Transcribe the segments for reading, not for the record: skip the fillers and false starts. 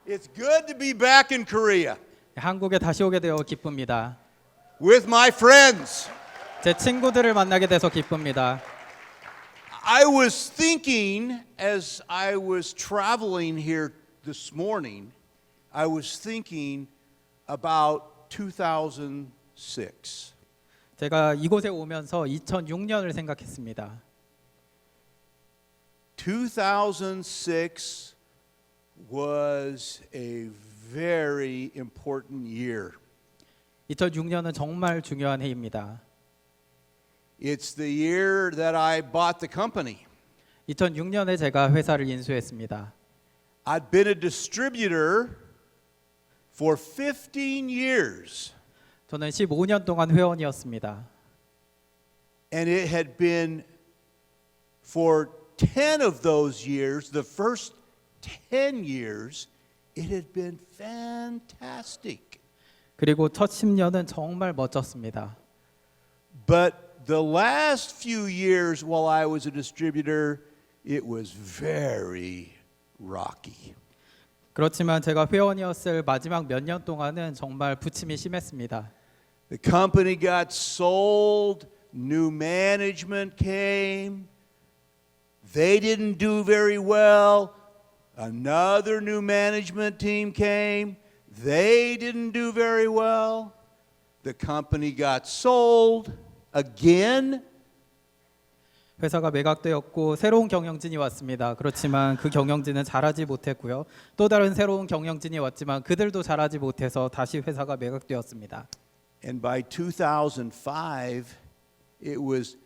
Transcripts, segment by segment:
It's good to be back in Korea 한국에 다시 오게 되어 기쁩니다. with my friends. 제 친구들을 만나게 돼서 기쁩니다. I was thinking as I was traveling here this morning, I was thinking about 2006. 제가 이곳에 오면서 2006년을 생각했습니다. 2006 was a very important year. 2006년은 정말 중요한 해입니다. It's the year that I bought the company. 2006년에 제가 회사를 인수했습니다. I'd been a distributor for 15 years. 저는 15년 동안 회원이었습니다. And it had been for 10 of those years, the first 10 years, it had been fantastic. 그리고 첫 10년은 정말 멋졌습니다. But the last few years while I was a distributor, it was very rocky. 그렇지만 제가 회원이었을 마지막 몇 년 동안은 정말 부침이 심했습니다. The company got sold, new management came. They didn't do very well. Another new management team came. They didn't do very well. The company got sold again. 회사가 매각되었고 새로운 경영진이 왔습니다. 그렇지만 그 경영진은 잘하지 못했고요. 또 다른 새로운 경영진이 왔지만 그들도 잘하지 못해서 다시 회사가 매각되었습니다. And by 2005, it was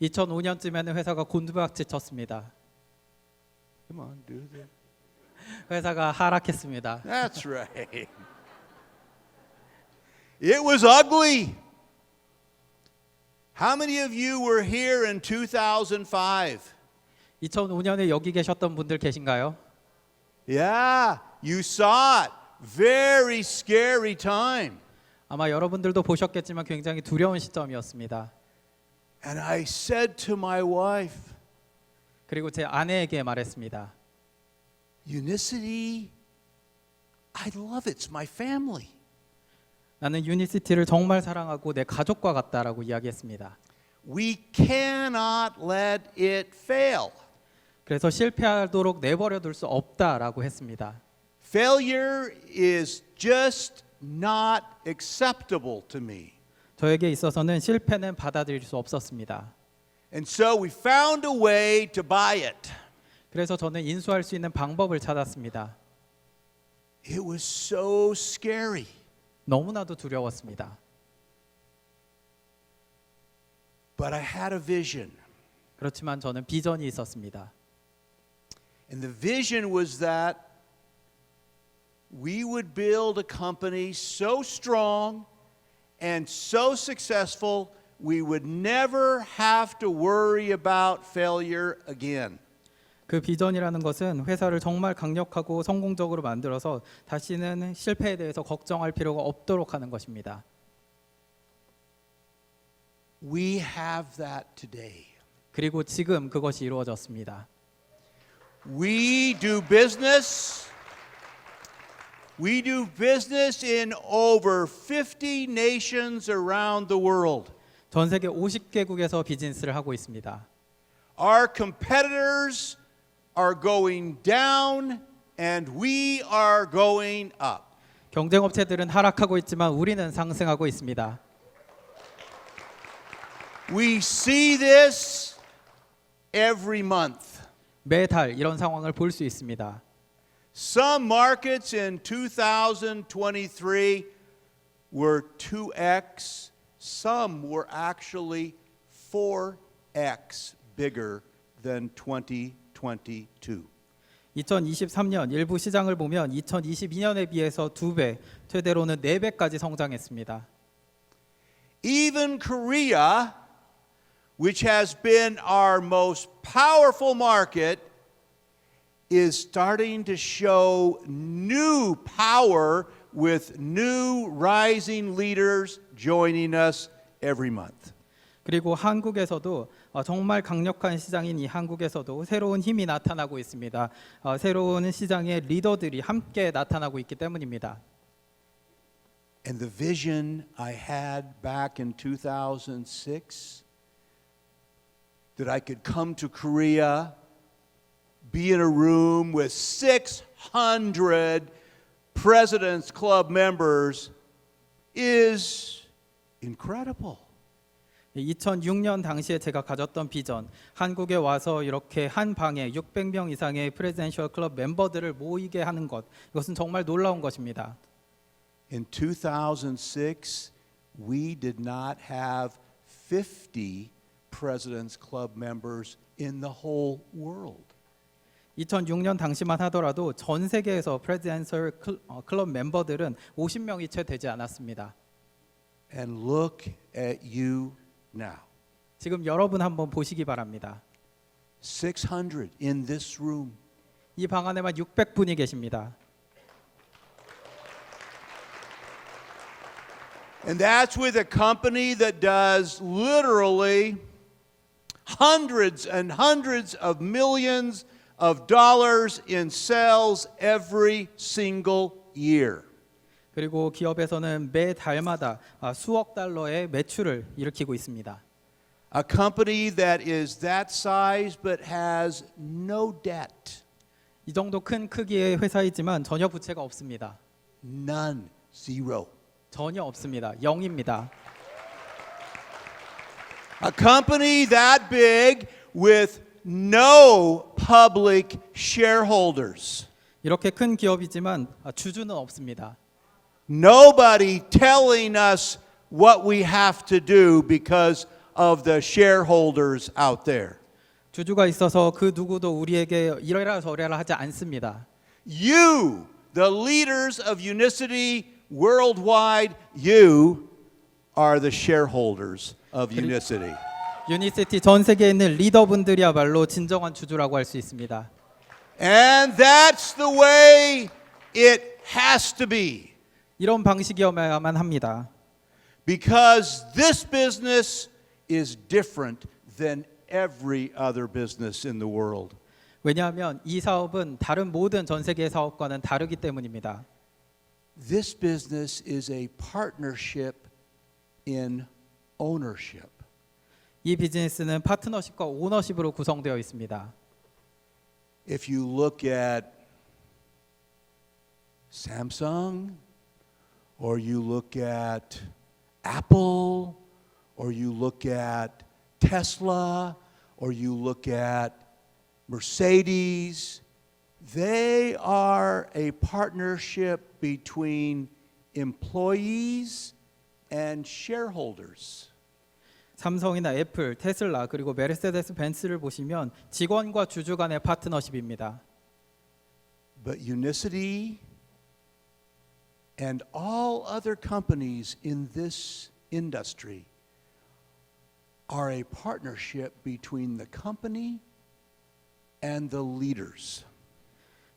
2005년쯤에는 회사가 곤두박질 쳤습니다. Come on, do this. 회사가 하락했습니다. That's right. It was ugly. How many of you were here in 2005? 2005년에 여기 계셨던 분들 계신가요? Yeah, you saw it. Very scary time. 아마 여러분들도 보셨겠지만 굉장히 두려운 시점이었습니다. And I said to my wife, 그리고 제 아내에게 말했습니다. Unicity, I love it. It's my family. 나는 유니시티를 정말 사랑하고 내 가족과 같다라고 이야기했습니다. We cannot let it fail. 그래서 실패하도록 내버려 둘 수 없다라고 했습니다. Failure is just not acceptable to me. 저에게 있어서는 실패는 받아들일 수 없었습니다. And so we found a way to buy it. 그래서 저는 인수할 수 있는 방법을 찾았습니다. It was so scary. 너무나도 두려웠습니다. But I had a vision. 그렇지만 저는 비전이 있었습니다. And the vision was that we would build a company so strong and so successful we would never have to worry about failure again. 그 비전이라는 것은 회사를 정말 강력하고 성공적으로 만들어서 다시는 실패에 대해서 걱정할 필요가 없도록 하는 것입니다. We have that today. 그리고 지금 그것이 이루어졌습니다. We do business. We do business in over 50 nations around the world. 전 세계 50개국에서 비즈니스를 하고 있습니다. Our competitors are going down and we are going up. 경쟁 업체들은 하락하고 있지만 우리는 상승하고 있습니다. We see this every month. 매달 이런 상황을 볼 수 있습니다. Some markets in 2023 were 2x. Some were actually 4x bigger than 2022. 2023년 일부 시장을 보면 2022년에 비해서 2배, 최대로는 4배까지 성장했습니다. Even Korea, which has been our most powerful market, is starting to show new power with new rising leaders joining us every month. 그리고 한국에서도 정말 강력한 시장인 이 한국에서도 새로운 힘이 나타나고 있습니다. 새로운 시장의 리더들이 함께 나타나고 있기 때문입니다. And the vision I had back in 2006 that I could come to Korea, be in a room with 600 President's Club members is incredible. 2006년 당시에 제가 가졌던 비전, 한국에 와서 이렇게 한 방에 600명 이상의 프레지던셜 클럽 멤버들을 모이게 하는 것, 이것은 정말 놀라운 것입니다. In 2006, we did not have 50 President's Club members in the whole world. 2006년 당시만 하더라도 전 세계에서 프레지던셜 클럽 멤버들은 50명이 채 되지 않았습니다. And look at you now. 지금 여러분 한번 보시기 바랍니다. 600 in this room. 이 방 안에만 600분이 계십니다. And that's with a company that does literally hundreds and hundreds of millions of dollars in sales every single year. 그리고 기업에서는 매 달마다 수억 달러의 매출을 일으키고 있습니다. A company that is that size but has no debt. 이 정도 큰 크기의 회사이지만 전혀 부채가 없습니다. None. Zero. 전혀 없습니다. 0입니다. A company that big with no public shareholders. 이렇게 큰 기업이지만 주주는 없습니다. Nobody telling us what we have to do because of the shareholders out there. 주주가 있어서 그 누구도 우리에게 이래라 저래라 하지 않습니다. You, the leaders of Unicity worldwide, you are the shareholders of Unicity. 유니시티 전 세계에 있는 리더분들이야말로 진정한 주주라고 할 수 있습니다. And that's the way it has to be. 이런 방식이어야만 합니다. Because this business is different than every other business in the world. 왜냐하면 이 사업은 다른 모든 전 세계의 사업과는 다르기 때문입니다. This business is a partnership in ownership. 이 비즈니스는 파트너십과 오너십으로 구성되어 있습니다. If you look at Samsung, or you look at Apple, or you look at Tesla, or you look at Mercedes, they are a partnership between employees and shareholders. 삼성이나 애플, 테슬라 그리고 메르세데스 벤츠를 보시면 직원과 주주 간의 파트너십입니다. But Unicity and all other companies in this industry are a partnership between the company and the leaders.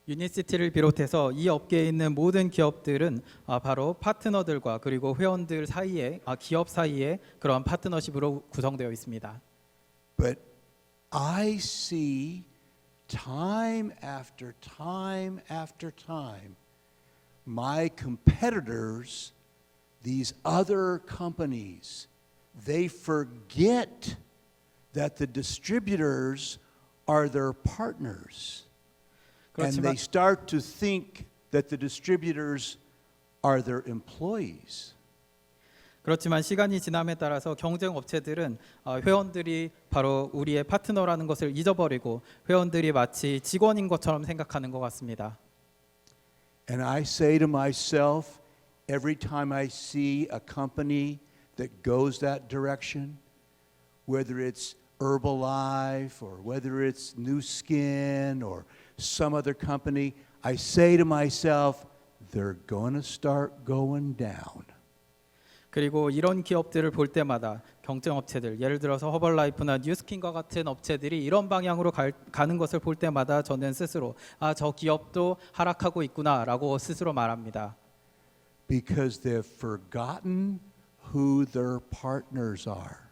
유니시티를 비롯해서 이 업계에 있는 모든 기업들은 바로 파트너들과 그리고 회원들 사이에 기업 사이에 그런 파트너십으로 구성되어 있습니다. But I see time after time after time my competitors, these other companies, they forget that the distributors are their partners. And they start to think that the distributors are their employees. 그렇지만 시간이 지남에 따라서 경쟁 업체들은 회원들이 바로 우리의 파트너라는 것을 잊어버리고 회원들이 마치 직원인 것처럼 생각하는 것 같습니다. And I say to myself, every time I see a company that goes that direction, whether it's Herbalife or whether it's New Skin or some other company, I say to myself, they're going to start going down. 그리고 이런 기업들을 볼 때마다 경쟁 업체들, 예를 들어서 허벌라이프나 뉴스킨과 같은 업체들이 이런 방향으로 가는 것을 볼 때마다 저는 스스로 저 기업도 하락하고 있구나라고 스스로 말합니다. Because they've forgotten who their partners are.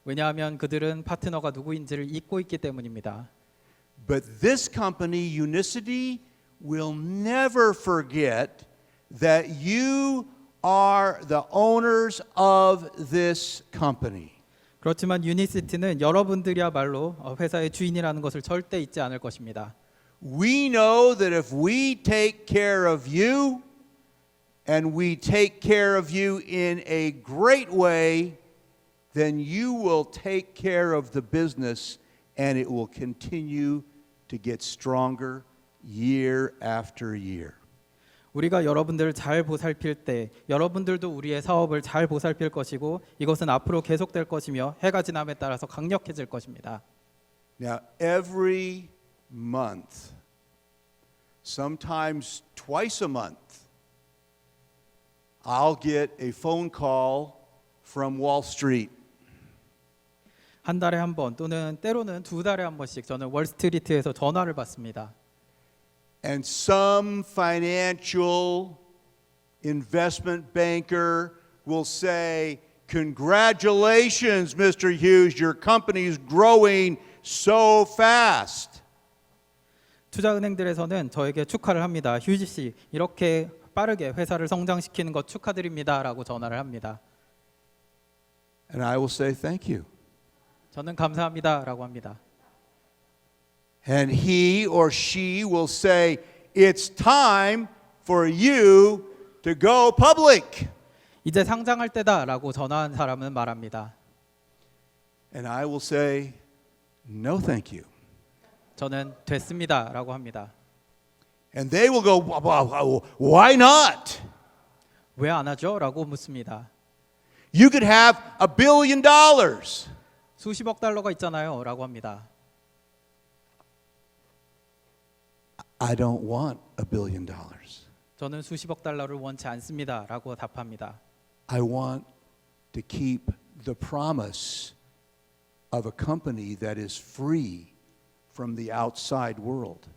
왜냐하면 그들은 파트너가 누구인지를 잊고 있기 때문입니다. But this company, Unicity, will never forget that you are the owners of this company. 그렇지만 유니시티는 여러분들이야말로 회사의 주인이라는 것을 절대 잊지 않을 것입니다. We know that if we take care of you and we take care of you in a great way, then you will take care of the business and it will continue to get stronger year after year. 우리가 여러분들을 잘 보살필 때 여러분들도 우리의 사업을 잘 보살필 것이고 이것은 앞으로 계속될 것이며 해가 지남에 따라서 강력해질 것입니다. Now, every month, sometimes twice a month, I'll get a phone call from Wall Street. 한 달에 한 번 또는 때로는 두 달에 한 번씩 저는 월스트리트에서 전화를 받습니다. And some financial investment banker will say, "Congratulations, Mr. Hughes, your company is growing so fast." 투자은행들에서는 저에게 축하를 합니다. 휴지 씨, 이렇게 빠르게 회사를 성장시키는 것 축하드립니다라고 전화를 합니다. And I will say, "Thank you." 저는 감사합니다라고 합니다. And he or she will say, "It's time for you to go public." 이제 상장할 때다라고 전화한 사람은 말합니다. And I will say, "No, thank you." 저는 됐습니다라고 합니다. And they will go, "Why not? 왜 안 하죠?라고 묻습니다. You could have $1 billion." 수십억 달러가 있잖아요라고 합니다. I don't want $1 billion. 저는 수십억 달러를 원치 않습니다라고 답합니다. I want to keep the promise of a company that is free from the outside world.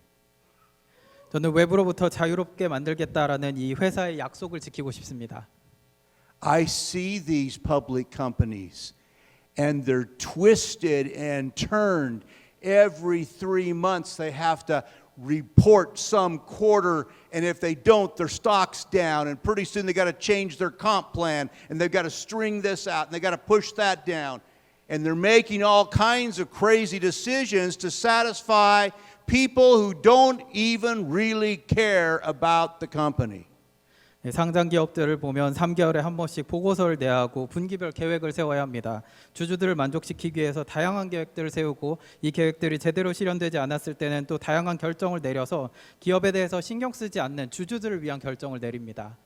저는 외부로부터 자유롭게 만들겠다라는 이 회사의 약속을 지키고 싶습니다. I see these public companies and they're twisted and turned. Every 3 months they have to report some quarter, and if they don't, their stock's down, and pretty soon they got to change their comp plan, and they've got to string this out, and they got to push that down. And they're making all kinds of crazy decisions to satisfy people who don't even really care about the company. 상장 기업들을 보면 3개월에 한 번씩 보고서를 내야 하고 분기별 계획을 세워야 합니다. 주주들을 만족시키기 위해서 다양한 계획들을 세우고 이 계획들이 제대로 실현되지 않았을 때는 또 다양한 결정을 내려서 기업에 대해서 신경 쓰지 않는 주주들을 위한 결정을 내립니다.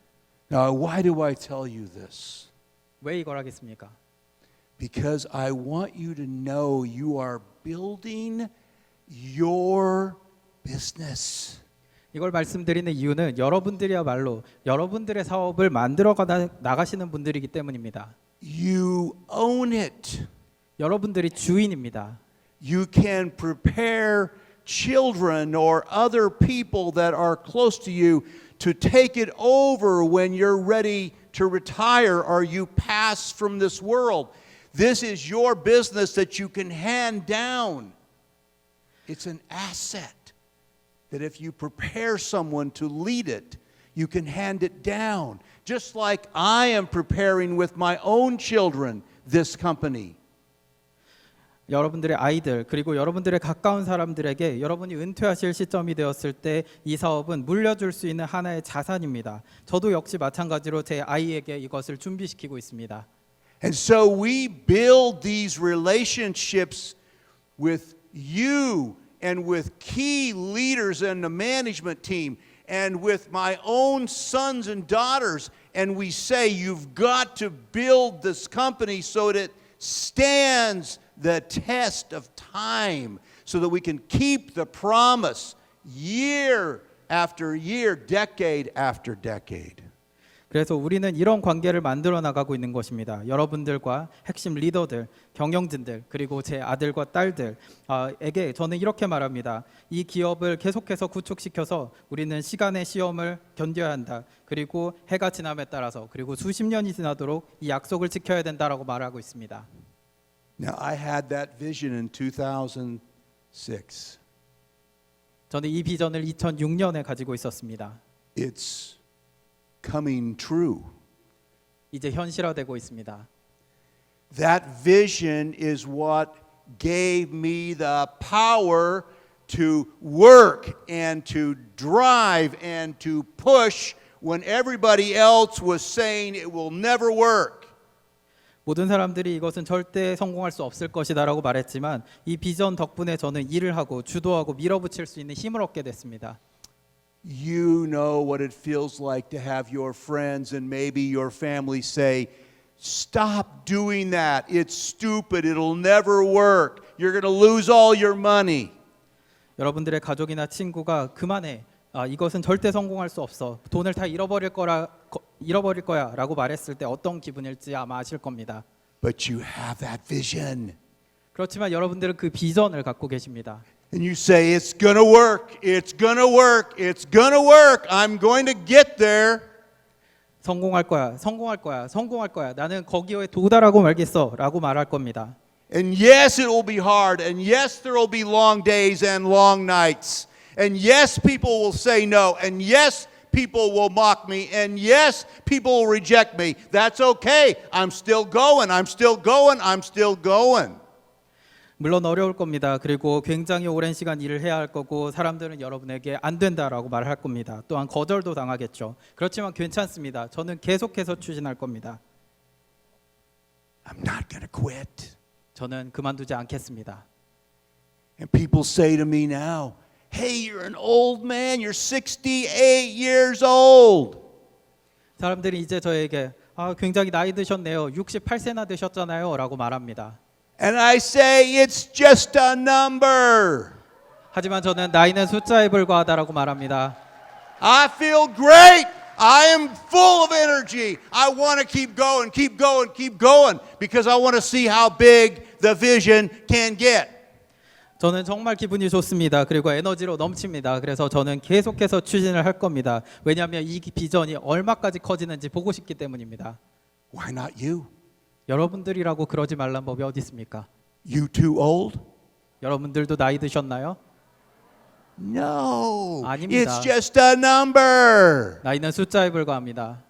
Now, why do I tell you this? 왜 이걸 하겠습니까? Because I want you to know you are building your business. 이걸 말씀드리는 이유는 여러분들이야말로 여러분들의 사업을 만들어 나가시는 분들이기 때문입니다. You own it. 여러분들이 주인입니다. You can prepare children or other people that are close to you to take it over when you're ready to retire or you pass from this world. This is your business that you can hand down. It's an asset that if you prepare someone to lead it, you can hand it down. Just like I am preparing with my own children this company. 여러분들의 아이들 그리고 여러분들의 가까운 사람들에게 여러분이 은퇴하실 시점이 되었을 때 이 사업은 물려줄 수 있는 하나의 자산입니다. 저도 역시 마찬가지로 제 아이에게 이것을 준비시키고 있습니다. And so we build these relationships with you and with key leaders in the management team and with my own sons and daughters, and we say you've got to build this company so that it stands the test of time so that we can keep the promise year after year, decade after decade. 그래서 우리는 이런 관계를 만들어 나가고 있는 것입니다. 여러분들과 핵심 리더들, 경영진들, 그리고 제 아들과 딸들에게 저는 이렇게 말합니다. 이 기업을 계속해서 구축시켜서 우리는 시간의 시험을 견뎌야 한다. 그리고 해가 지남에 따라서 그리고 수십 년이 지나도록 이 약속을 지켜야 된다라고 말하고 있습니다. Now, I had that vision in 2006. 저는 이 비전을 2006년에 가지고 있었습니다. It's coming true. 이제 현실화되고 있습니다. That vision is what gave me the power to work and to drive and to push when everybody else was saying it will never work. 모든 사람들이 이것은 절대 성공할 수 없을 것이다라고 말했지만 이 비전 덕분에 저는 일을 하고 주도하고 밀어붙일 수 있는 힘을 얻게 됐습니다. You know what it feels like to have your friends and maybe your family say, "Stop doing that. It's stupid. It'll never work. You're going to lose all your money." 여러분들의 가족이나 친구가 그만해. 이것은 절대 성공할 수 없어. 돈을 다 잃어버릴 거야라고 말했을 때 어떤 기분일지 아마 아실 겁니다. But you have that vision. 그렇지만 여러분들은 그 비전을 갖고 계십니다. And you say, "It's going to work. It's going to work. It's going to work. I'm going to get there." 성공할 거야. 성공할 거야. 성공할 거야. 나는 거기에 도달하고 말겠어라고 말할 겁니다. And yes, it will be hard. And yes, there will be long days and long nights. And yes, people will say no. And yes, people will mock me. And yes, people will reject me. That's okay. I'm still going. I'm still going. I'm still going. 물론 어려울 겁니다. 그리고 굉장히 오랜 시간 일을 해야 할 거고 사람들은 여러분에게 안 된다라고 말할 겁니다. 또한 거절도 당하겠죠. 그렇지만 괜찮습니다. 저는 계속해서 추진할 겁니다. I'm not going to quit. 저는 그만두지 않겠습니다. And people say to me now, "Hey, you're an old man. You're 68 years old." 사람들이 이제 저에게 굉장히 나이 드셨네요. 68세나 되셨잖아요 라고 말합니다. And I say, "It's just a number." 하지만 저는 나이는 숫자에 불과하다라고 말합니다. I feel great. I am full of energy. I want to keep going, keep going, keep going because I want to see how big the vision can get. 저는 정말 기분이 좋습니다. 그리고 에너지로 넘칩니다. 그래서 저는 계속해서 추진을 할 겁니다. 왜냐하면 이 비전이 얼마까지 커지는지 보고 싶기 때문입니다. Why not you? 여러분들이라고 그러지 말란 법이 어디 있습니까? You too old? 여러분들도 나이 드셨나요? No. 아닙니다. It's just a number. 나이는 숫자에 불과합니다.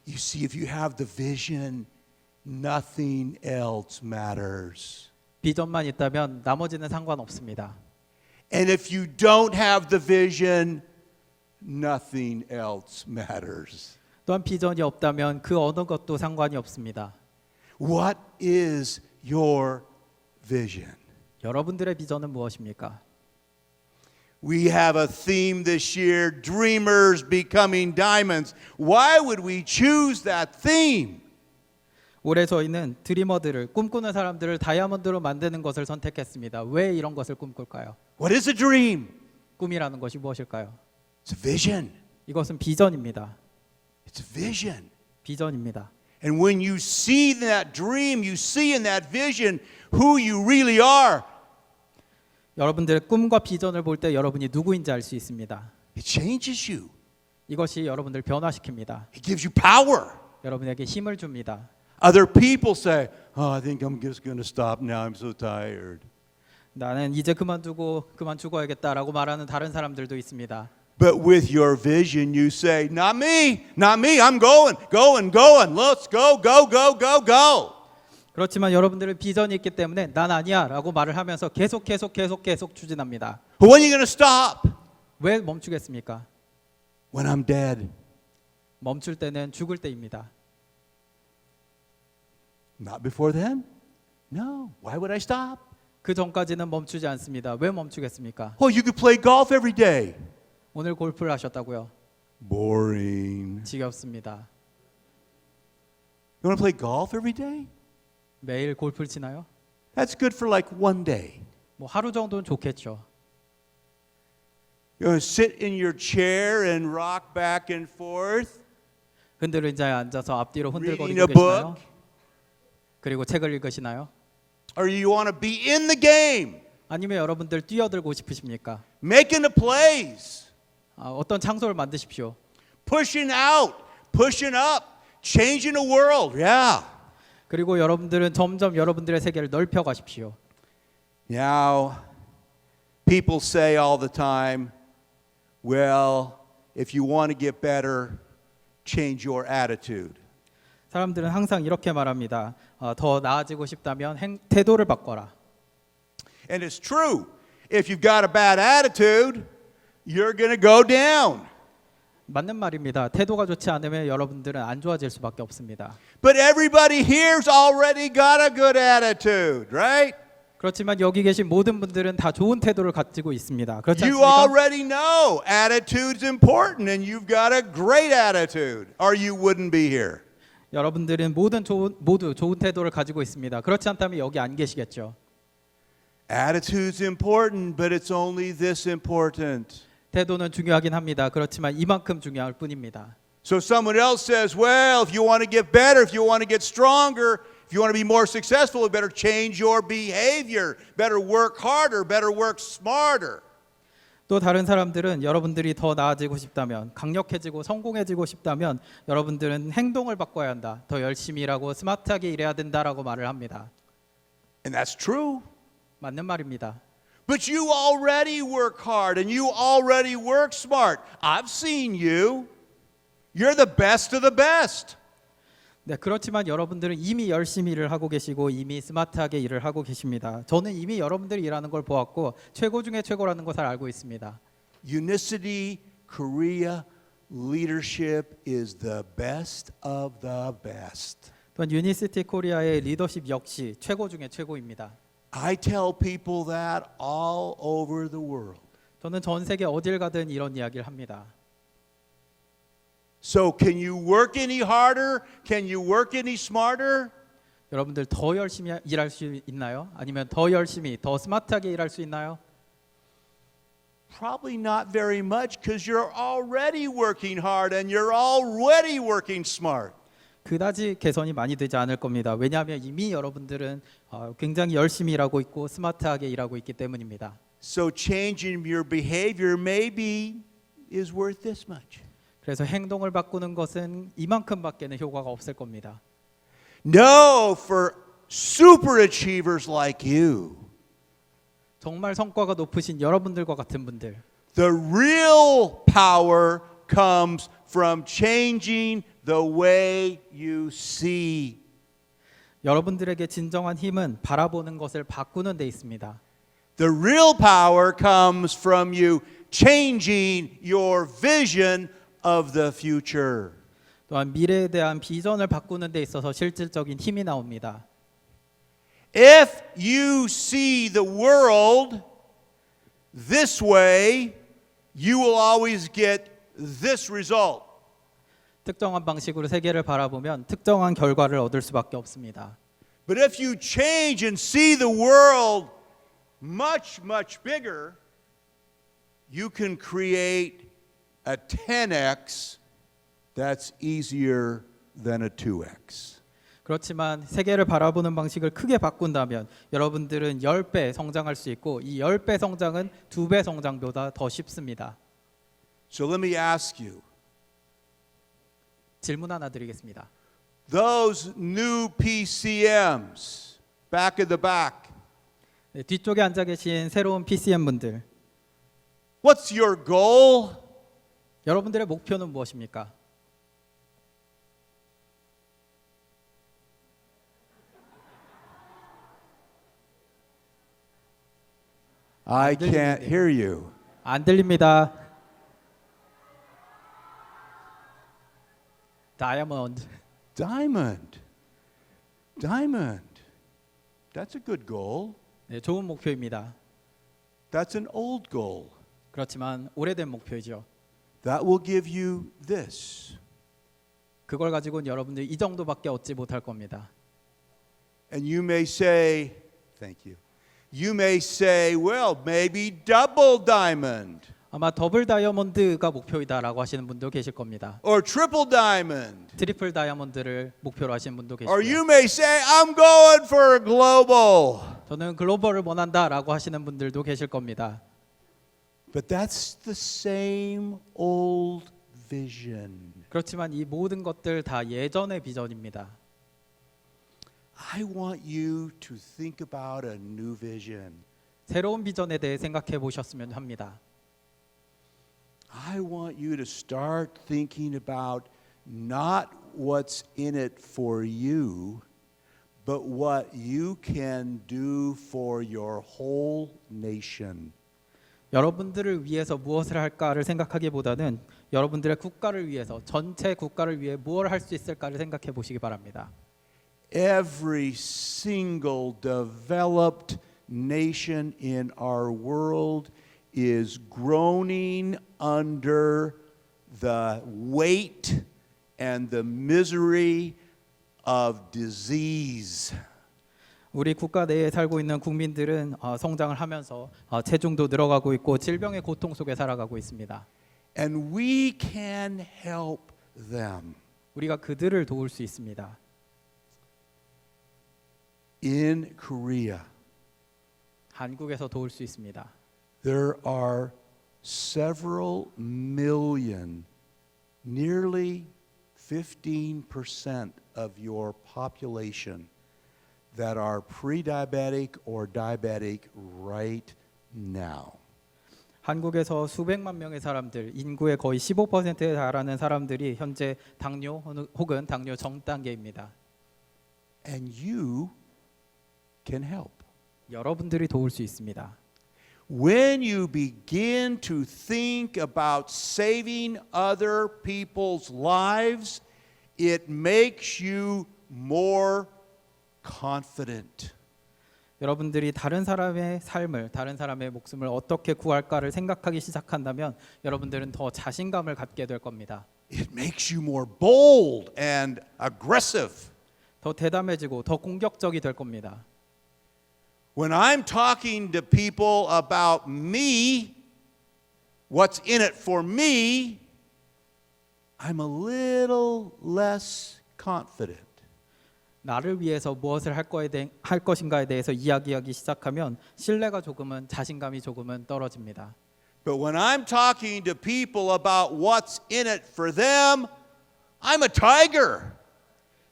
You see, if you have the vision, nothing else matters. 비전만 있다면 나머지는 상관없습니다. And if you don't have the vision, nothing else matters. 또한 비전이 없다면 그 어느 것도 상관이 없습니다. What is your vision? 여러분들의 비전은 무엇입니까? We have a theme this year, dreamers becoming diamonds. Why would we choose that theme? 올해 저희는 드리머들을 꿈꾸는 사람들을 다이아몬드로 만드는 것을 선택했습니다. 왜 이런 것을 꿈꿀까요? What is a dream? 꿈이라는 것이 무엇일까요? It's a vision. 이것은 비전입니다. It's a vision. 비전입니다. And when you see that dream, you see in that vision who you really are. 여러분들의 꿈과 비전을 볼 때 여러분이 누구인지 알 수 있습니다. It changes you. 이것이 여러분들 변화시킵니다. It gives you power. 여러분에게 힘을 줍니다. Other people say, "Oh, I think I'm just going to stop now. I'm so tired." 나는 이제 그만 죽어야겠다라고 말하는 다른 사람들도 있습니다. But with your vision, you say, "Not me, not me. I'm going, going, going. Let's go, go, go, go, go." 그렇지만 여러분들은 비전이 있기 때문에 난 아니야라고 말을 하면서 계속 추진합니다. But when are you going to stop? 왜 멈추겠습니까? When I'm dead. 멈출 때는 죽을 때입니다. Not before then? No. Why would I stop? 그 전까지는 멈추지 않습니다. 왜 멈추겠습니까? Oh, you could play golf every day. 오늘 골프를 하셨다고요? Boring. 지겹습니다. You want to play golf every day? 매일 골프를 치나요? That's good for like one day. 뭐 하루 정도는 좋겠죠. You're going to sit in your chair and rock back and forth, 흔들은 자에 앉아서 앞뒤로 reading 흔들거리고 a 계시나요? book, 그리고 책을 읽으시나요? or you want to be in the game, 아니면 여러분들 뛰어들고 싶으십니까? making the plays, 어떤 장소를 만드십시오. pushing out, pushing up, changing the world. Yeah. 그리고 여러분들은 점점 여러분들의 세계를 넓혀 가십시오. Now, people say all the time, well, if you want to get better, change your attitude. 사람들은 항상 이렇게 말합니다. 더 나아지고 싶다면 태도를 바꿔라. And it's true. If you've got a bad attitude, you're going to go down. 맞는 말입니다. 태도가 좋지 않으면 여러분들은 안 좋아질 수밖에 없습니다. But everybody here's already got a good attitude, right? 그렇지만 여기 계신 모든 분들은 다 좋은 태도를 가지고 있습니다. 그렇지 You 않습니까? already know attitude's important and you've got a great attitude or you wouldn't be here. 여러분들은 모두 좋은 태도를 가지고 있습니다. 그렇지 않다면 여기 안 계시겠죠. Attitude's important, but it's only this important. 태도는 중요하긴 합니다. 그렇지만 이만큼 중요할 뿐입니다. So someone else says, well, if you want to get better, if you want to get stronger, if you want to be more successful, you better change your behavior, better work harder, better work smarter. 또 다른 사람들은 여러분들이 더 나아지고 싶다면, 강력해지고 성공해지고 싶다면 여러분들은 행동을 바꿔야 한다. 더 열심히 일하고 스마트하게 일해야 된다라고 말을 합니다. And that's true. 맞는 말입니다. But you already work hard and you already work smart. I've seen you. You're the best of the best. 네, 그렇지만 여러분들은 이미 열심히 일을 하고 계시고 이미 스마트하게 일을 하고 계십니다. 저는 이미 여러분들이 일하는 걸 보았고 최고 중에 최고라는 것을 알고 있습니다. Unicity Korea leadership is the best of the best. 또한 유니시티 코리아의 리더십 역시 최고 중에 최고입니다. I tell people that all over the world. 저는 전 세계 어딜 가든 이런 이야기를 합니다. So can you work any harder? Can you work any smarter? 여러분들 더 열심히 일할 수 있나요? 아니면 더 열심히, 더 스마트하게 일할 수 있나요? Probably not very much because you're already working hard and you're already working smart. 그다지 개선이 많이 되지 않을 겁니다. 왜냐하면 이미 여러분들은 굉장히 열심히 일하고 있고 스마트하게 일하고 있기 때문입니다. So changing your behavior maybe is worth this much. 그래서 행동을 바꾸는 것은 이만큼밖에는 효과가 없을 겁니다. No, for super achievers like you. 정말 성과가 높으신 여러분들과 같은 분들. The real power comes from changing the way you see. 여러분들에게 진정한 힘은 바라보는 것을 바꾸는 데 있습니다. The real power comes from you changing your vision of the future. 또한 미래에 대한 비전을 바꾸는 데 있어서 실질적인 힘이 나옵니다. If you see the world this way, you will always get this result. 특정한 방식으로 세계를 바라보면 특정한 결과를 얻을 수밖에 없습니다. But if you change and see the world much, much bigger, you can create a 10x that's easier than a 2x. 그렇지만 세계를 바라보는 방식을 크게 바꾼다면 여러분들은 10배 성장할 수 있고 이 10배 성장은 2배 성장보다 더 쉽습니다. So let me ask you, 질문 하나 드리겠습니다. those new PCMs back at the back, 네, 뒤쪽에 앉아 계신 새로운 PCM 분들, what's your goal? 여러분들의 목표는 무엇입니까? I can't hear you. 안 들립니다. 다이아몬드. Diamond. Diamond. That's a good goal. 네, 좋은 목표입니다. That's an old goal. 그렇지만 오래된 목표이죠. That will give you this. 그걸 가지고는 여러분들 이 정도밖에 얻지 못할 겁니다. And you may say, thank you. You may say, well, maybe double diamond 아마 더블 다이아몬드가 목표이다라고 하시는 분도 계실 겁니다. or triple diamond. 트리플 다이아몬드를 목표로 하시는 분도 Or 계시고요. you may say, I'm going for a global. 저는 글로벌을 원한다라고 하시는 분들도 계실 겁니다. But that's the same old vision. 그렇지만 이 모든 것들 다 예전의 비전입니다. I want you to think about a new vision. 새로운 비전에 대해 생각해 보셨으면 합니다. I want you to start thinking about not what's in it for you, but what you can do for your whole nation. 여러분들을 위해서 무엇을 할까를 생각하기보다는 여러분들의 국가를 위해서 전체 국가를 위해 무엇을 할 수 있을까를 생각해 보시기 바랍니다. Every single developed nation in our world is groaning under the weight and the misery of disease. 우리 국가 내에 살고 있는 국민들은 성장을 하면서 체중도 늘어가고 있고 질병의 고통 속에 살아가고 있습니다. And we can help them. 우리가 그들을 도울 수 있습니다. In Korea, 한국에서 도울 수 있습니다. there are several million, nearly 15% of your population that are pre-diabetic or diabetic right now. 한국에서 수백만 명의 사람들, 인구의 거의 15%에 달하는 사람들이 현재 당뇨 혹은 당뇨 정 단계입니다. And you can help. 여러분들이 도울 수 있습니다. When you begin to think about saving other people's lives, it makes you more confident. 여러분들이 다른 사람의 삶을, 다른 사람의 목숨을 어떻게 구할까를 생각하기 시작한다면 여러분들은 더 자신감을 갖게 될 겁니다. It makes you more bold and aggressive. 더 대담해지고 더 공격적이 될 겁니다. When I'm talking to people about me, what's in it for me, I'm a little less confident. 나를 위해서 무엇을 할 것인가에 대해서 이야기하기 시작하면 신뢰가 조금은 자신감이 조금은 떨어집니다. But when I'm talking to people about what's in it for them, I'm a tiger.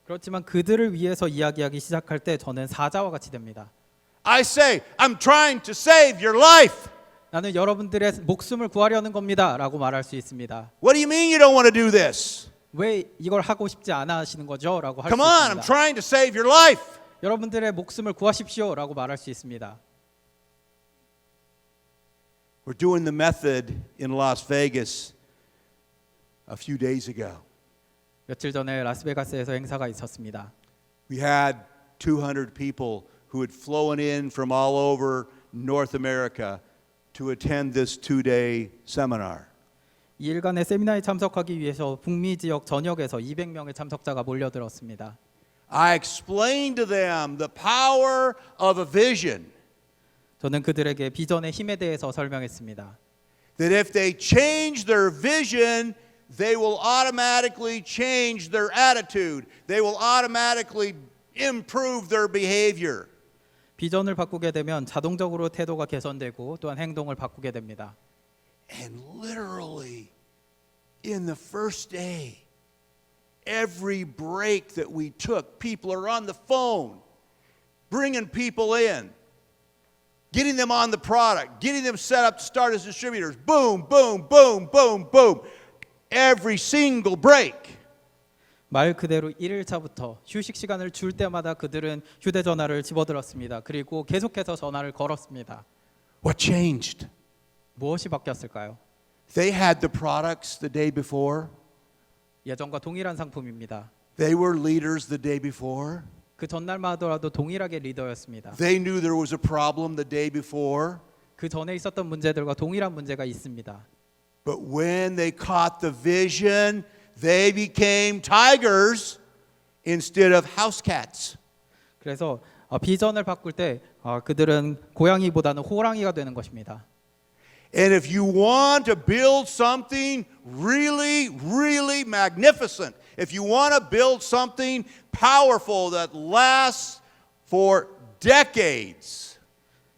그렇지만 그들을 위해서 이야기하기 시작할 때 저는 사자와 같이 됩니다. I say, I'm trying to save your life. 나는 여러분들의 목숨을 구하려는 겁니다 라고 말할 수 있습니다. What do you mean you don't want to do this? 왜 이걸 하고 싶지 않아 하시는 거죠? 라고 할 수 Come on, I'm 있습니다. trying to save your life. 여러분들의 목숨을 구하십시오 라고 말할 수 있습니다. We're doing the method in Las Vegas a few days ago. 며칠 전에 라스베가스에서 행사가 있었습니다. We had 200 people who had flown in from all over North America to attend this 2-day seminar. 2일간의 세미나에 참석하기 위해서 북미 지역 전역에서 200명의 참석자가 몰려들었습니다. I explained to them the power of a vision. 저는 그들에게 비전의 힘에 대해서 설명했습니다. That if they change their vision, they will automatically change their attitude. They will automatically improve their behavior. 비전을 바꾸게 되면 자동적으로 태도가 개선되고 또한 행동을 바꾸게 됩니다. And literally, in the first day, every break that we took, people are on the phone, bringing people in, getting them on the product, getting them set up to start as distributors. Boom, boom, boom, boom, boom. Every single break. 말 그대로 1일차부터 휴식 시간을 줄 때마다 그들은 휴대전화를 집어들었습니다. 그리고 계속해서 전화를 걸었습니다. What changed? 무엇이 바뀌었을까요? They had the products the day before. 예전과 동일한 상품입니다. They were leaders the day before. 그 전날만 하더라도 동일하게 리더였습니다. They knew there was a problem the day before. 그 전에 있었던 문제들과 동일한 문제가 있습니다. But when they caught the vision, they became tigers instead of house cats. 그래서 비전을 바꿀 때 그들은 고양이보다는 호랑이가 되는 것입니다. And if you want to build something really, really magnificent, if you want to build something powerful that lasts for decades,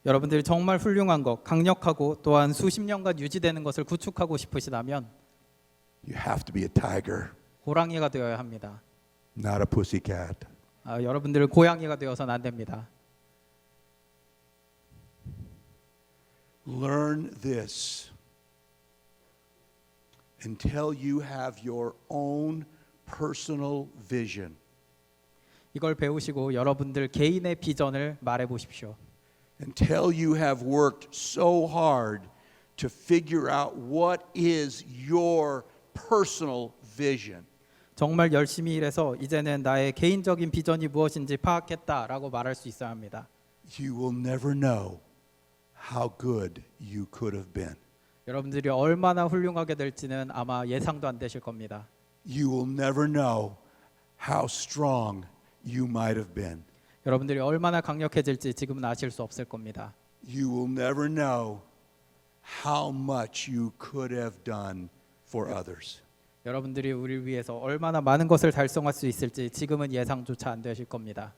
여러분들이 정말 훌륭한 것, 강력하고 또한 수십 년간 유지되는 것을 구축하고 싶으시다면 you have to be a tiger. 고랑이가 되어야 합니다. not a pussycat. 여러분들 고양이가 되어서는 안 됩니다. Learn this until you have your own personal vision. 이걸 배우시고 여러분들 개인의 비전을 말해 보십시오. Until you have worked so hard to figure out what is your personal vision. 정말 열심히 일해서 이제는 나의 개인적인 비전이 무엇인지 파악했다라고 말할 수 있어야 합니다. You will never know how good you could have been. 여러분들이 얼마나 훌륭하게 될지는 아마 예상도 안 되실 겁니다. You will never know how strong you might have been. 여러분들이 얼마나 강력해질지 지금은 아실 수 없을 겁니다. You will never know how much you could have done for others. 여러분들이 우리를 위해서 얼마나 많은 것을 달성할 수 있을지 지금은 예상조차 안 되실 겁니다.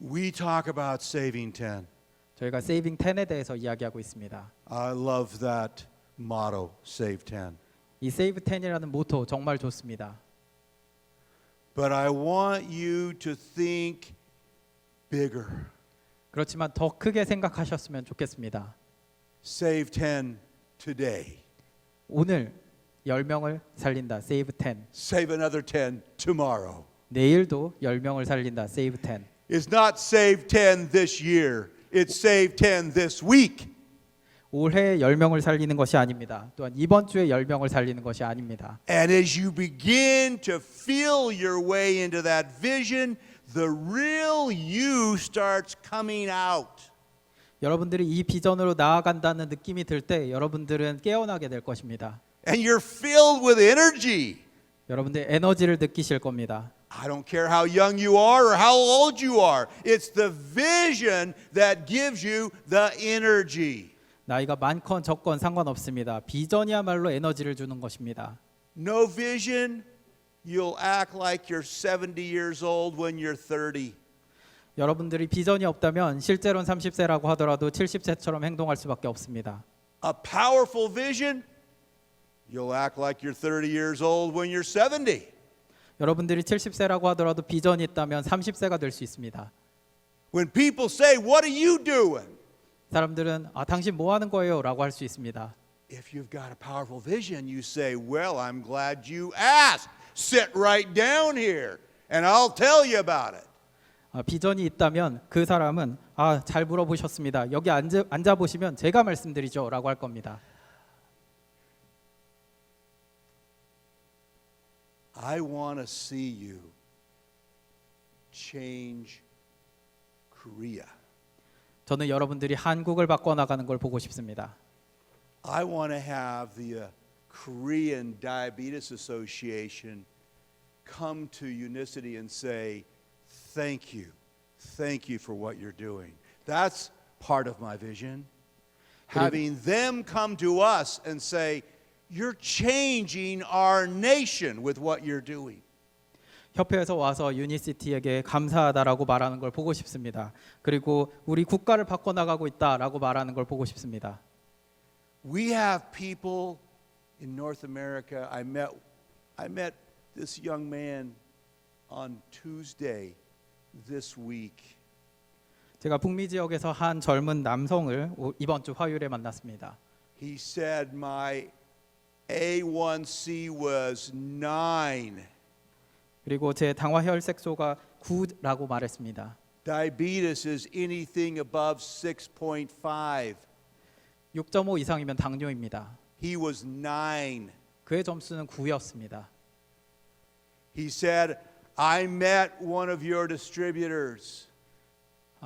We talk about saving 10. 저희가 세이빙 10에 대해서 이야기하고 있습니다. I love that motto, save 10. 이 세이브 10이라는 모토 정말 좋습니다. But I want you to think bigger. 그렇지만 더 크게 생각하셨으면 좋겠습니다. Save 10 today. 오늘 10명을 살린다. 세이브 10. Save another 10 tomorrow. 내일도 10명을 살린다. 세이브 10. It's not save 10 this year. It's save 10 this week. 올해 10명을 살리는 것이 아닙니다. 또한 이번 주에 10명을 살리는 것이 아닙니다. And as you begin to feel your way into that vision, the real you starts coming out. 여러분들이 이 비전으로 나아간다는 느낌이 들 때 여러분들은 깨어나게 될 것입니다. And you're filled with energy. 여러분들 에너지를 느끼실 겁니다. I don't care how young you are or how old you are. It's the vision that gives you the energy. 나이가 많건 적건 상관없습니다. 비전이야말로 에너지를 주는 것입니다. No vision, you'll act like you're 70 years old when you're 30. 여러분들이 비전이 없다면 실제로는 30세라고 하더라도 70세처럼 행동할 수밖에 없습니다. A powerful vision, you'll act like you're 30 years old when you're 70. 여러분들이 70세라고 하더라도 비전이 있다면 30세가 될 수 있습니다. When people say, "What are you doing?" 사람들은 당신 뭐 하는 거예요? 라고 할 수 있습니다. If you've got a powerful vision, you say, "Well, I'm glad you asked. Sit right down here and I'll tell you about it." 비전이 있다면 그 사람은 잘 물어보셨습니다. 여기 앉아 보시면 제가 말씀드리죠. 라고 할 겁니다. I want to see you change Korea. 저는 여러분들이 한국을 바꿔나가는 걸 보고 싶습니다. I want to have the Korean Diabetes Association come to Unicity and say, thank you for what you're doing. That's part of my vision. Having them come to us and say, you're changing our nation with what you're doing. 협회에서 와서 유니시티에게 감사하다라고 말하는 걸 보고 싶습니다. 그리고 우리 국가를 바꿔나가고 있다라고 말하는 걸 보고 싶습니다. We have people in North America. I met this young man on Tuesday this week. 제가 북미 지역에서 한 젊은 남성을 이번 주 화요일에 만났습니다. He said my A1C was 9. 그리고 제 당화 혈색소가 9라고 말했습니다. Diabetes is anything above 6.5. 6.5 이상이면 당뇨입니다. He was 9. 그의 점수는 9였습니다. He said, I met one of your distributors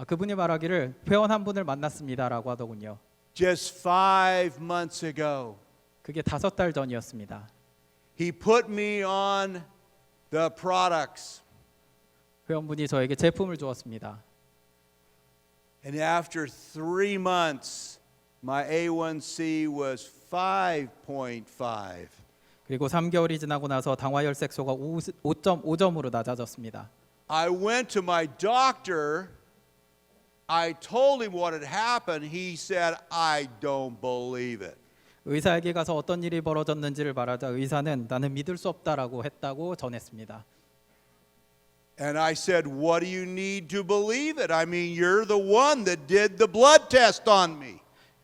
그분이 말하기를 회원 한 분을 만났습니다라고 하더군요. just 5 months ago. 그게 5달 전이었습니다. He put me on the products. 회원분이 저에게 제품을 주었습니다. And after 3 months, my A1C was 5.5. 그리고 3개월이 지나고 나서 당화 혈색소가 5.5점으로 낮아졌습니다. I went to my doctor. I told him what had happened. He said, I don't believe it. 의사에게 가서 어떤 일이 벌어졌는지를 말하자 의사는 나는 믿을 수 없다라고 했다고 전했습니다. And I said, what do you need to believe it? I mean, you're the one that did the blood test on me.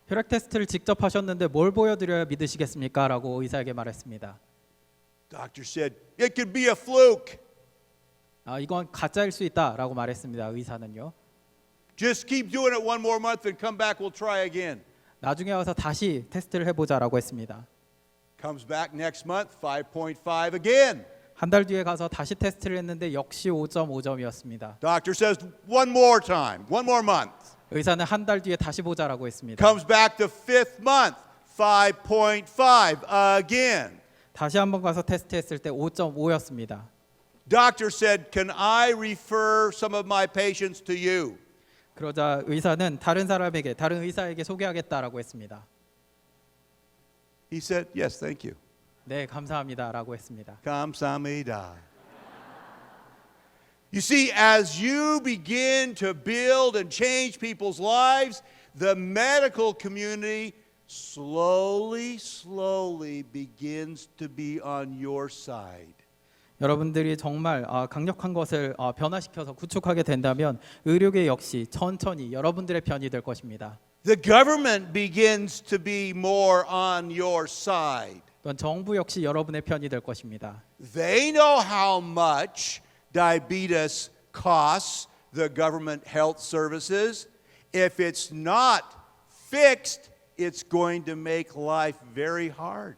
혈액 테스트를 직접 하셨는데 뭘 보여드려야 믿으시겠습니까? 라고 의사에게 말했습니다. Doctor said, it could be a fluke. 이건 가짜일 수 있다라고 말했습니다. 의사는요. Just keep doing it one more month and come back, we'll try again. 나중에 와서 다시 테스트를 해보자라고 했습니다. Comes back next month, 5.5 again. 한 달 뒤에 가서 다시 테스트를 했는데 역시 5.5점이었습니다. Doctor says, one more time, one more month. 의사는 한 달 뒤에 다시 보자라고 했습니다. Comes back the fifth month, 5.5 again. 다시 한번 가서 테스트했을 때 5.5였습니다. Doctor said, can I refer some of my patients to you? 그러자 의사는 다른 의사에게 소개하겠다라고 했습니다. He said, yes, thank you. 네, 감사합니다라고 했습니다. 감사합니다. You see, as you begin to build and change people's lives, the medical community slowly begins to be on your side. 여러분들이 정말 강력한 것을 변화시켜서 구축하게 된다면 의료계 역시 천천히 여러분들의 편이 될 것입니다. The government begins to be more on your side. 또한 정부 역시 여러분의 편이 될 것입니다. They know how much diabetes costs the government health services. If it's not fixed, it's going to make life very hard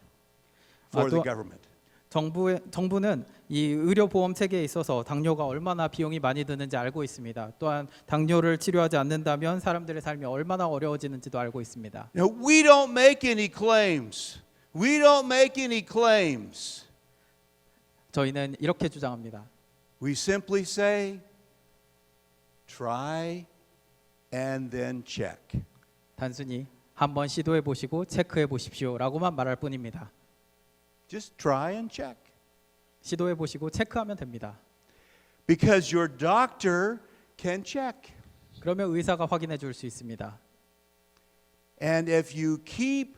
for the government. 정부는 이 의료보험 체계에 있어서 당뇨가 얼마나 비용이 많이 드는지 알고 있습니다. 또한 당뇨를 치료하지 않는다면 사람들의 삶이 얼마나 어려워지는지도 알고 있습니다. Now, we don't make any claims. We don't make any claims. 저희는 이렇게 주장합니다. We simply say, try and then check. 단순히 한번 시도해 보시고 체크해 보십시오라고만 말할 뿐입니다. Just try and check. 시도해 보시고 체크하면 됩니다. Because your doctor can check. 그러면 의사가 확인해 줄 수 있습니다. And if you keep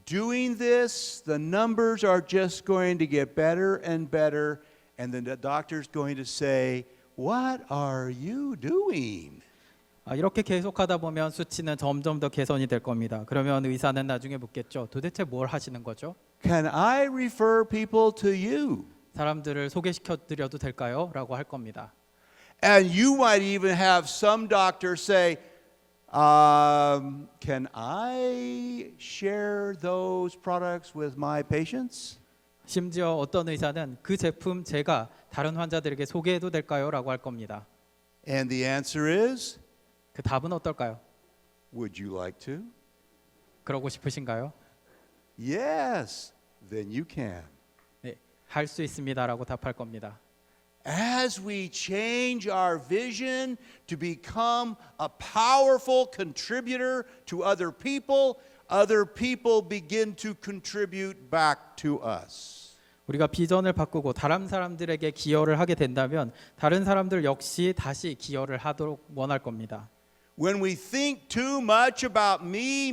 doing this, the numbers are just going to get better and better, and then the doctor's going to say, "What are you doing?" 이렇게 계속하다 보면 수치는 점점 더 개선이 될 겁니다. 그러면 의사는 나중에 묻겠죠. 도대체 뭘 하시는 거죠? Can I refer people to you? 사람들을 소개시켜 드려도 될까요? 라고 할 겁니다. And you might even have some doctors say, can I share those products with my patients? 심지어 어떤 의사는 그 제품 제가 다른 환자들에게 소개해도 될까요? 라고 할 겁니다. And the answer is, 그 답은 어떨까요? would you like to? 그러고 싶으신가요? Yes, then you can. 네, 할 수 있습니다라고 답할 겁니다. As we change our vision to become a powerful contributor to other people begin to contribute back to us. 우리가 비전을 바꾸고 다른 사람들에게 기여를 하게 된다면 다른 사람들 역시 다시 기여를 하도록 원할 겁니다. When we think too much about me,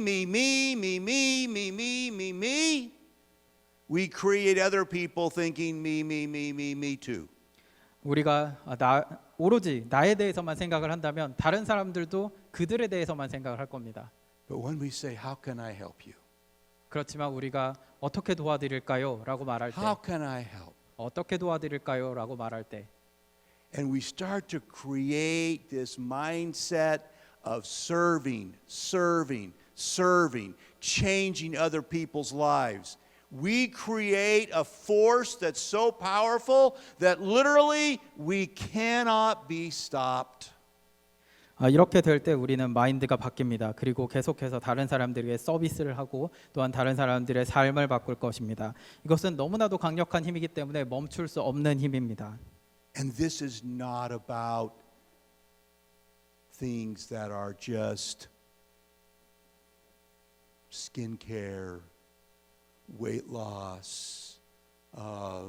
we create other people thinking me too. 우리가 오로지 나에 대해서만 생각을 한다면 다른 사람들도 그들에 대해서만 생각을 할 겁니다. But when we say, how can I help you? 그렇지만 우리가 어떻게 도와드릴까요? 라고 말할 때 How can I help? 어떻게 도와드릴까요? 라고 말할 때 And we start to create this mindset of serving, changing other people's lives. We create a force that's so powerful that literally we cannot be stopped. 이렇게 될 때 우리는 마인드가 바뀝니다. 그리고 계속해서 다른 사람들에게 서비스를 하고 또한 다른 사람들의 삶을 바꿀 것입니다. 이것은 너무나도 강력한 힘이기 때문에 멈출 수 없는 힘입니다. And this is not about things that are just skincare, weight loss, I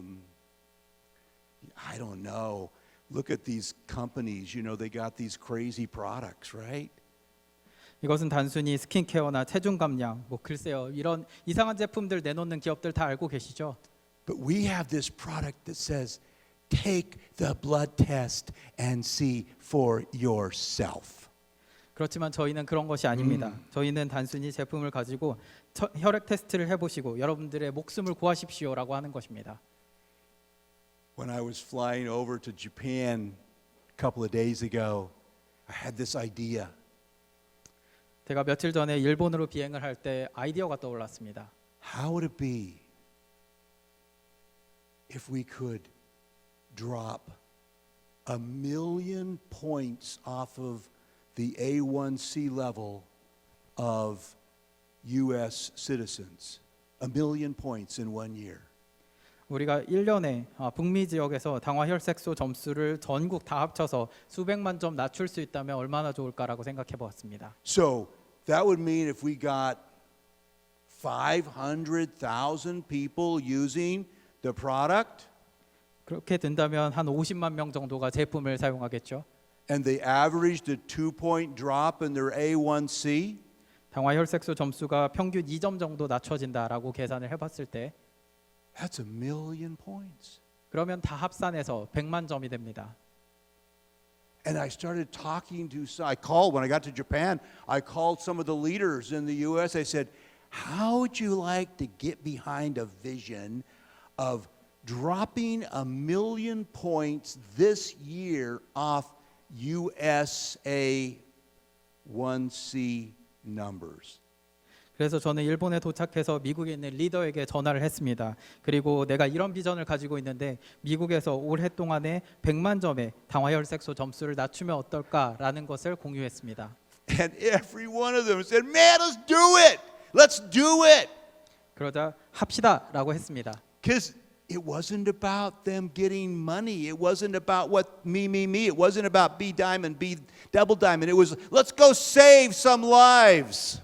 don't know. Look at these companies, you know, they got these crazy products, right? 이것은 단순히 스킨케어나 체중 감량, 뭐 글쎄요, 이런 이상한 제품들 내놓는 기업들 다 알고 계시죠? But we have this product that says, take the blood test and see for yourself. 그렇지만 저희는 그런 것이 아닙니다. 저희는 단순히 제품을 가지고 혈액 테스트를 해보시고 여러분들의 목숨을 구하십시오라고 하는 것입니다. When I was flying over to Japan a couple of days ago, I had this idea. 제가 며칠 전에 일본으로 비행을 할 때 아이디어가 떠올랐습니다. How would it be if we could drop 1,000,000 points off of the A1C level of U.S. citizens? 1,000,000 points in 1 year. 우리가 1년에 북미 지역에서 당화 혈색소 점수를 전국 다 합쳐서 수백만 점 낮출 수 있다면 얼마나 좋을까라고 생각해 보았습니다. So that would mean if we got 500,000 people using the product, 그렇게 된다면 한 50만 명 정도가 제품을 사용하겠죠. and they averaged a 2-point drop in their A1C, 당화 혈색소 점수가 평균 2점 정도 낮춰진다라고 계산을 해봤을 때 that's 1,000,000 points. 그러면 다 합산해서 100만 점이 됩니다. And I started talking to I called when I got to Japan, I called some of the leaders in the US. I said, how would you like to get behind a vision of dropping 1,000,000 points this year off USA 1C numbers? 그래서 저는 일본에 도착해서 미국에 있는 리더에게 전화를 했습니다. 그리고 내가 이런 비전을 가지고 있는데 미국에서 올해 동안에 100만 점의 당화혈색소 점수를 낮추면 어떨까라는 것을 공유했습니다. And every one of them said, man, let's do it. Let's do it. 그러자 합시다라고 했습니다. Because it wasn't about them getting money. It wasn't about what me. It wasn't about B diamond, B double diamond. It was, let's go save some lives.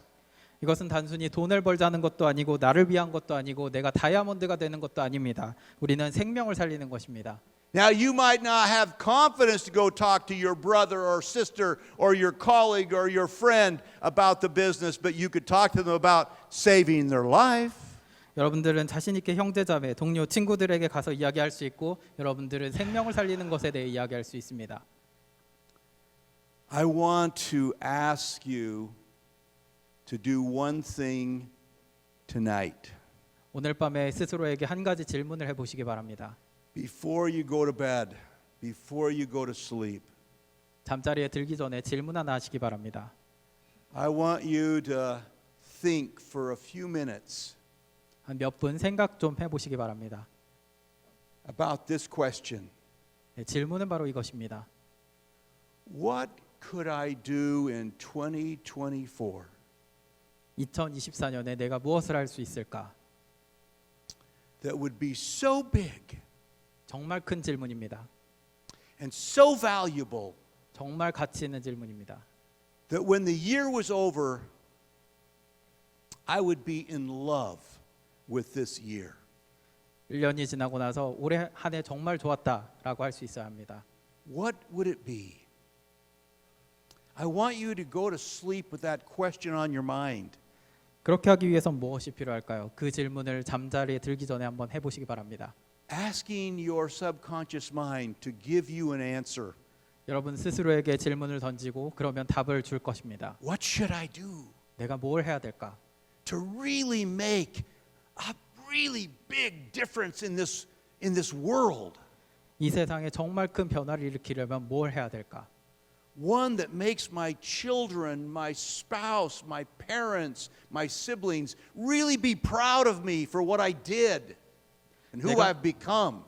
이것은 단순히 돈을 벌자는 것도 아니고 나를 위한 것도 아니고 내가 다이아몬드가 되는 것도 아닙니다. 우리는 생명을 살리는 것입니다. Now, you might not have confidence to go talk to your brother or sister or your colleague or your friend about the business, but you could talk to them about saving their life. 여러분들은 자신 있게 형제자매, 동료, 친구들에게 가서 이야기할 수 있고 여러분들은 생명을 살리는 것에 대해 이야기할 수 있습니다. I want to ask you to do one thing tonight. 오늘 밤에 스스로에게 한 가지 질문을 해보시기 바랍니다. Before you go to bed, before you go to sleep, 잠자리에 들기 전에 질문 하나 하시기 바랍니다. I want you to think for a few minutes 한 몇 분 생각 좀 해보시기 바랍니다. about this question. 네, 질문은 바로 이것입니다. What could I do in 2024 2024년에 내가 무엇을 할 수 있을까? that would be so big 정말 큰 질문입니다. and so valuable 정말 가치 있는 질문입니다. that when the year was over, I would be in love with this year? 1년이 지나고 나서 올해 한 해 정말 좋았다라고 할 수 있어야 합니다. What would it be? I want you to go to sleep with that question on your mind. 그렇게 하기 위해선 무엇이 필요할까요? 그 질문을 잠자리에 들기 전에 한번 해보시기 바랍니다. Asking your subconscious mind to give you an answer. 여러분 스스로에게 질문을 던지고 그러면 답을 줄 것입니다. What should I do 내가 뭘 해야 될까? to really make a really big difference in this world? 이 세상에 정말 큰 변화를 일으키려면 뭘 해야 될까? One that makes my children, my spouse, my parents, my siblings really be proud of me for what I did and who I've become.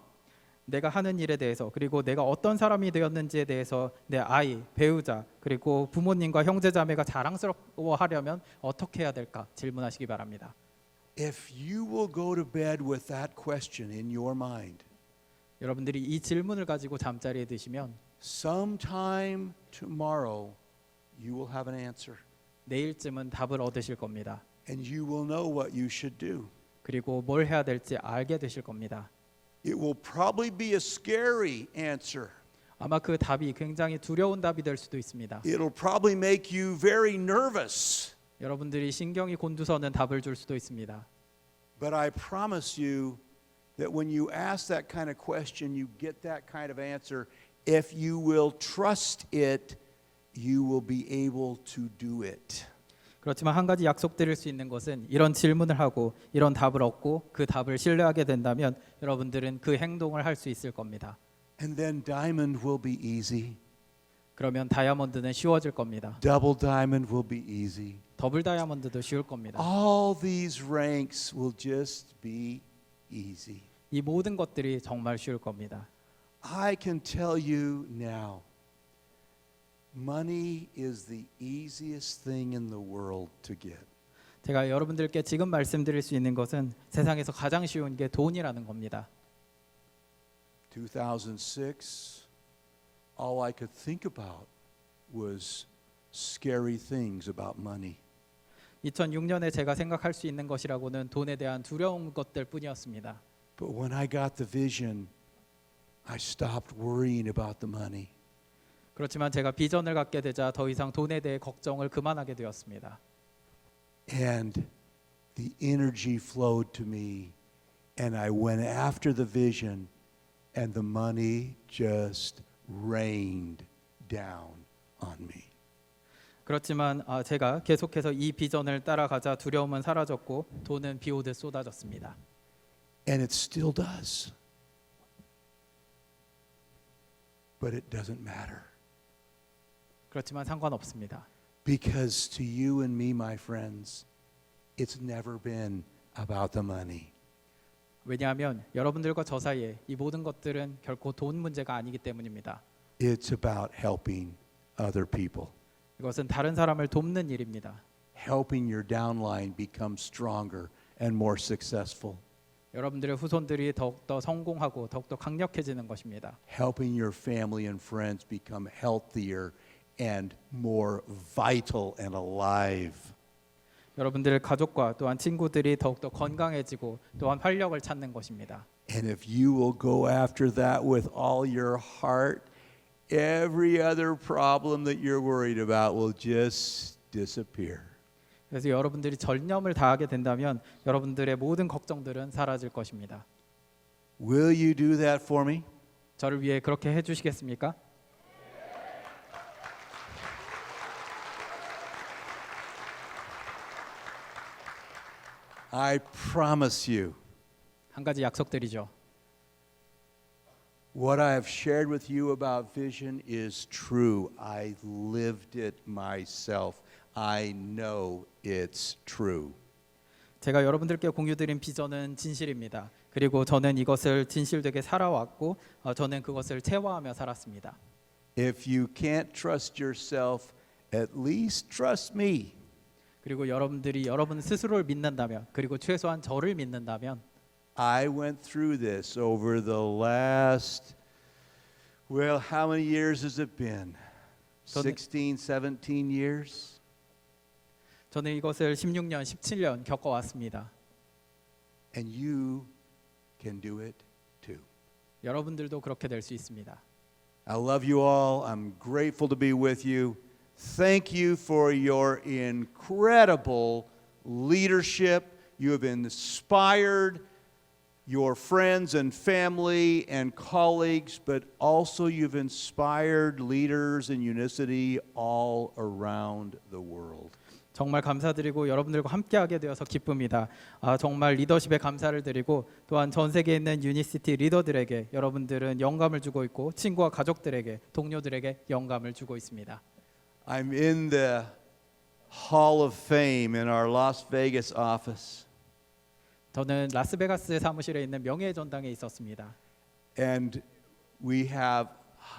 내가 하는 일에 대해서 그리고 내가 어떤 사람이 되었는지에 대해서 내 아이, 배우자 그리고 부모님과 형제자매가 자랑스러워하려면 어떻게 해야 될까? 질문하시기 바랍니다. If you will go to bed with that question in your mind, 여러분들이 이 질문을 가지고 잠자리에 드시면 sometime tomorrow you will have an answer 내일쯤은 답을 얻으실 겁니다. and you will know what you should do. 그리고 뭘 해야 될지 알게 되실 겁니다. It will probably be a scary answer. 아마 그 답이 굉장히 두려운 답이 될 수도 있습니다. It'll probably make you very nervous. 여러분들이 신경이 곤두서는 답을 줄 수도 있습니다. But I promise you that when you ask that kind of question, you get that kind of answer. If you will trust it, you will be able to do it. 그렇지만 한 가지 약속드릴 수 있는 것은 이런 질문을 하고 이런 답을 얻고 그 답을 신뢰하게 된다면 여러분들은 그 행동을 할 수 있을 겁니다. And then diamond will be easy. 그러면 다이아몬드는 쉬워질 겁니다. Double diamond will be easy. 더블 다이아몬드도 쉬울 겁니다. All these ranks will just be easy. 이 모든 것들이 정말 쉬울 겁니다. I can tell you now, money is the easiest thing in the world to get. 제가 여러분들께 지금 말씀드릴 수 있는 것은 세상에서 가장 쉬운 게 돈이라는 겁니다. 2006, all I could think about was scary things about money. 2006년에 제가 생각할 수 있는 것이라고는 돈에 대한 두려운 것들 뿐이었습니다. But when I got the vision, I stopped worrying about the money. 그렇지만 제가 비전을 갖게 되자 더 이상 돈에 대해 걱정을 그만하게 되었습니다. And the energy flowed to me, and I went after the vision, and the money just rained down on me. 그렇지만 제가 계속해서 이 비전을 따라가자 두려움은 사라졌고 돈은 비 오듯 쏟아졌습니다. And it still does. But it doesn't matter. 그렇지만 상관없습니다. Because to you and me, my friends, it's never been about the money. 왜냐하면 여러분들과 저 사이에 이 모든 것들은 결코 돈 문제가 아니기 때문입니다. It's about helping other people. 이것은 다른 사람을 돕는 일입니다. Helping your downline become stronger and more successful. 여러분들의 후손들이 더욱더 성공하고 더욱더 강력해지는 것입니다. Helping your family and friends become healthier and more vital and alive. 여러분들의 가족과 또한 친구들이 더욱더 건강해지고 또한 활력을 찾는 것입니다. And if you will go after that with all your heart, every other problem that you're worried about will just disappear. 그래서 여러분들이 전념을 다하게 된다면 여러분들의 모든 걱정들은 사라질 것입니다. Will you do that for me? 저를 위해 그렇게 해주시겠습니까? I promise you, 한 가지 약속드리죠. what I have shared with you about vision is true. I lived it myself. I know it's true. 제가 여러분들께 공유드린 비전은 진실입니다. 그리고 저는 이것을 진실되게 살아왔고 저는 그것을 체화하며 살았습니다. If you can't trust yourself, at least trust me. 그리고 여러분들이 여러분 스스로를 믿는다면 그리고 최소한 저를 믿는다면 I went through this over the last, well, how many years has it been? 16, 17 years? 저는 이것을 16년, 17년 겪어왔습니다. And you can do it too. 여러분들도 그렇게 될 수 있습니다. I love you all. I'm grateful to be with you. Thank you for your incredible leadership. You have inspired your friends and family and colleagues, but also you've inspired leaders in Unicity all around the world. 정말 감사드리고 여러분들과 함께하게 되어서 기쁩니다. 정말 리더십에 감사를 드리고 또한 전 세계에 있는 유니시티 리더들에게 여러분들은 영감을 주고 있고 친구와 가족들에게 동료들에게 영감을 주고 있습니다. I'm in the Hall of Fame in our Las Vegas office. 저는 라스베가스 사무실에 있는 명예의 전당에 있었습니다. And we have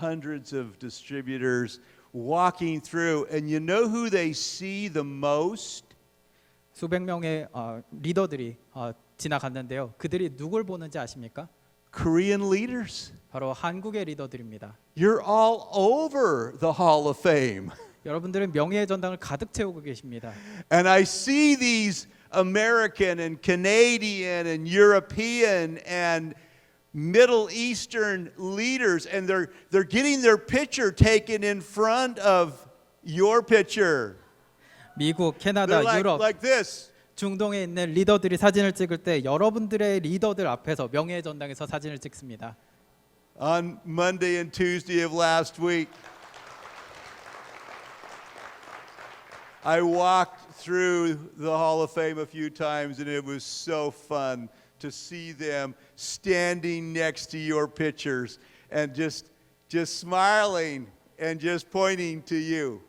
hundreds of distributors walking through, and you know who they see the most? 수백 명의 리더들이 지나갔는데요. 그들이 누굴 보는지 아십니까? Korean leaders. 바로 한국의 리더들입니다. You're all over the Hall of Fame. 여러분들은 명예의 전당을 가득 채우고 계십니다. And I see these American and Canadian and European and Middle Eastern leaders, and they're getting their picture taken in front of your picture. 미국, They're 캐나다, 유럽, like this. 중동에 있는 리더들이 사진을 찍을 때 여러분들의 리더들 앞에서 명예의 전당에서 사진을 찍습니다. On Monday and Tuesday of last week, I walked through the Hall of Fame a few times, and it was so fun to see them standing next to your pictures and just smiling and just pointing to you.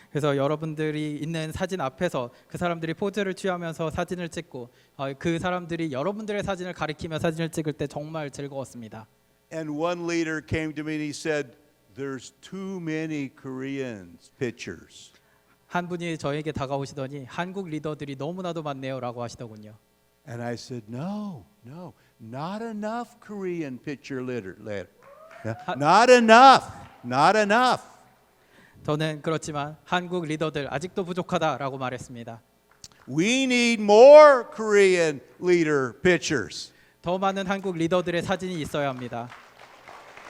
그래서 여러분들이 있는 사진 앞에서 그 사람들이 포즈를 취하면서 사진을 찍고 그 사람들이 여러분들의 사진을 가리키며 사진을 찍을 때 정말 즐거웠습니다. And one leader came to me and he said, "There's too many Koreans pictures." 한 분이 저에게 다가오시더니 한국 리더들이 너무나도 많네요라고 하시더군요. And I said, "No, not enough Korean picture litter. Not enough." 저는 그렇지만 한국 리더들 아직도 부족하다라고 말했습니다. We need more Korean leader pictures. 더 많은 한국 리더들의 사진이 있어야 합니다.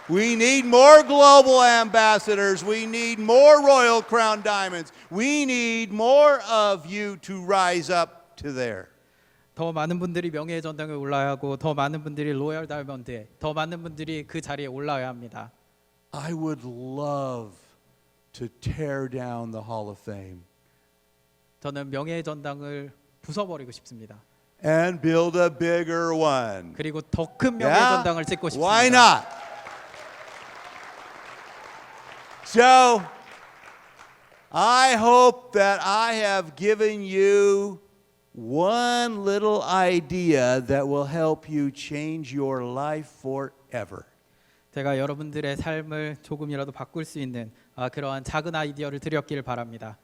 We need more global ambassadors. We need more Royal Crown Diamonds. We need more of you to rise up to there. 더 많은 분들이 명예의 전당에 올라야 하고 더 많은 분들이 로열 다이먼드에 더 많은 분들이 그 자리에 올라야 합니다. I would love to tear down the Hall of Fame 저는 명예의 전당을 부숴버리고 싶습니다. and build a bigger one. 그리고 더 큰 명예의 Yeah? 전당을 찍고 싶습니다. Why not? So, I hope that I have given you one little idea that will help you change your life forever. 제가 여러분들의 삶을 조금이라도 바꿀 수 있는 그러한 작은 아이디어를 드렸길 바랍니다.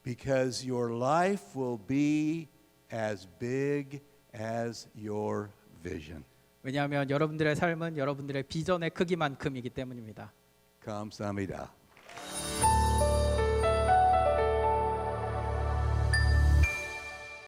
Because your life will be as big as your vision. 왜냐하면 여러분들의 삶은 여러분들의 비전의 크기만큼이기 때문입니다. 감사합니다.